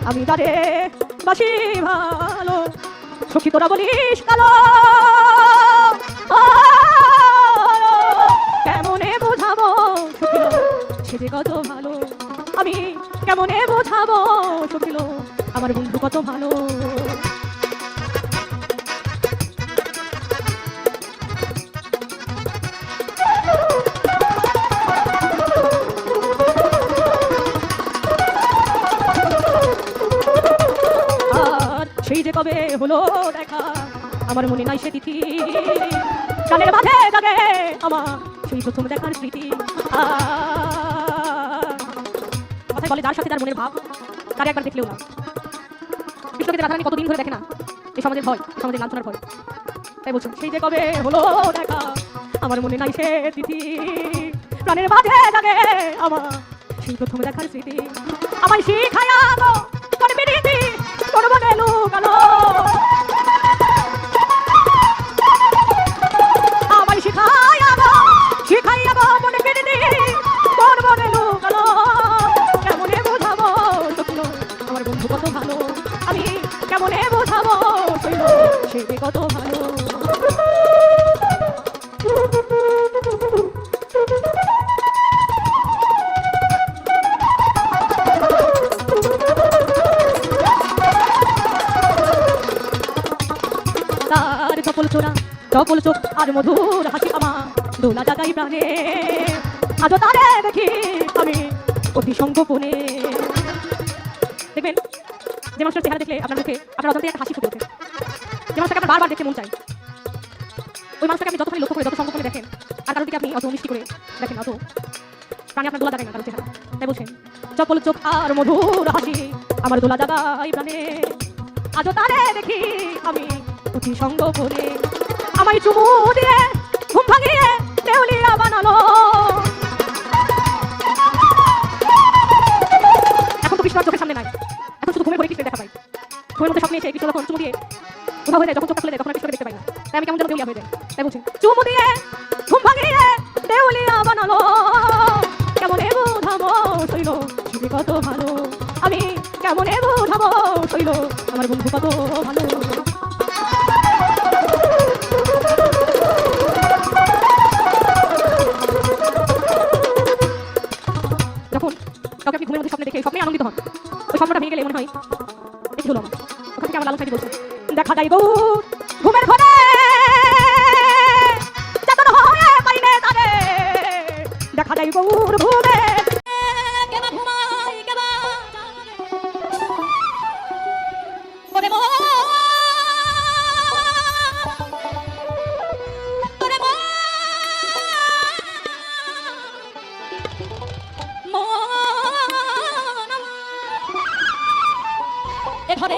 আমি তারে বাসি ভালো। সখী তোরা বলিস কালো, কেমনে বোঝাবো সখিল সে যে কত ভালো। আমি কেমনে বোঝাবো সখিল আমার বন্ধু কত ভালো। সেই যে কবে হলো দেখা আমার মনে নাই সে তিথি, গানের মাঝে জাগে আমার সেই প্রথম দেখার স্মৃতি। কথায় বলে যার সাথে তার মনের ভাব তার একবার দেখলেও না। কৃষ্ণকে রাধারানী কতদিন ধরে দেখে না, এই সমাজের ভয়, সমাজের লাঞ্ছনার ভয়। তাই বলছেন সেই যে কবে হলো দেখা আমার মনে নাই সে তিথি, গানের মাঝে জাগে আমার সেই প্রথম দেখার স্মৃতি। আমায় শিখায়া গো করবি রীতি তোর মনে লুকালো, আমায় শিখায়া গো মনে রীতি তোর মনে লুকালো। কেমনে বোঝাবো সখিল আমার বন্ধু কত ভালো, আমি কেমনে বোঝাবো সখিল সে কত ভালো। তার চপল চোরা চপল চোখ আর মধুর হাসি আমার দোলা জাগাই প্রাণে, আজও তারে দেখি আমি অতি সংগোপনে। দেখবেন যে মানুষের চেহারা দেখলে আপনার মুখে আপনার অজান্তে একটা হাসি ফুটে ওঠে, যে মানুষটাকে আপনার বারবার দেখতে মন চায়, ওই মানুষটাকে আপনি যতখানি লক্ষ্য করে যত সংগোপনে দেখেন আর কারোর দিকে আপনি অত মিষ্টি করে দেখেন, অত প্রাণে আপনার দোলা জাগায় না কারোর চেহারা। তাই বলছেন চপল চোখ আর মধুর হাসি আমার দোলা জাগাই প্রাণে, আজও তারে দেখি আমি অতি সংগোপনে। আমায় চুমু দিয়ে ঘুম ভাঙিয়ে দেউলিয়া বানালো। এখন তো কৃষ্ণ চোখের সামনে নাই, এখন শুধু ঘুমের ঘরে কৃষ্ণের দেখা পাই। ঘুমের মধ্যে স্বপ্নে এসে কৃষ্ণ যখন চুমু দিয়ে উঠা হয়ে যায়, যখন চোখ খুলে যায় তখন কৃষ্ণকে দেখতে পাই না। তাই আমি কেমন যেন দেউলিয়া হয়ে যায়। তাই বলছেন চুমু দিয়ে ঘুম ভাঙিয়ে দেউলিয়া বানালো, কেমনে বোঝাবো শৈল সে কত ভালো, আমি কেমনে বোঝাবো শৈল আমার বন্ধু কত ভালো। যখন কাউকে আপনি ঘুমের মধ্যে স্বপ্নে দেখে স্বপ্নে আনন্দিত হন, ওই স্বপ্নটা ভেঙে গেলে মনে হয় দেখি হলো আমার। ওখান থেকে আমার লালন সাইডি বলছে দেখা যায় গো ঘুমের ঘরে চেতন হয়ে পাইনে তারে, দেখা যায় গৌর ঘুমে কেবা ঘুমাই কেবা ওরে মো ওরে মো মন এ ঘরে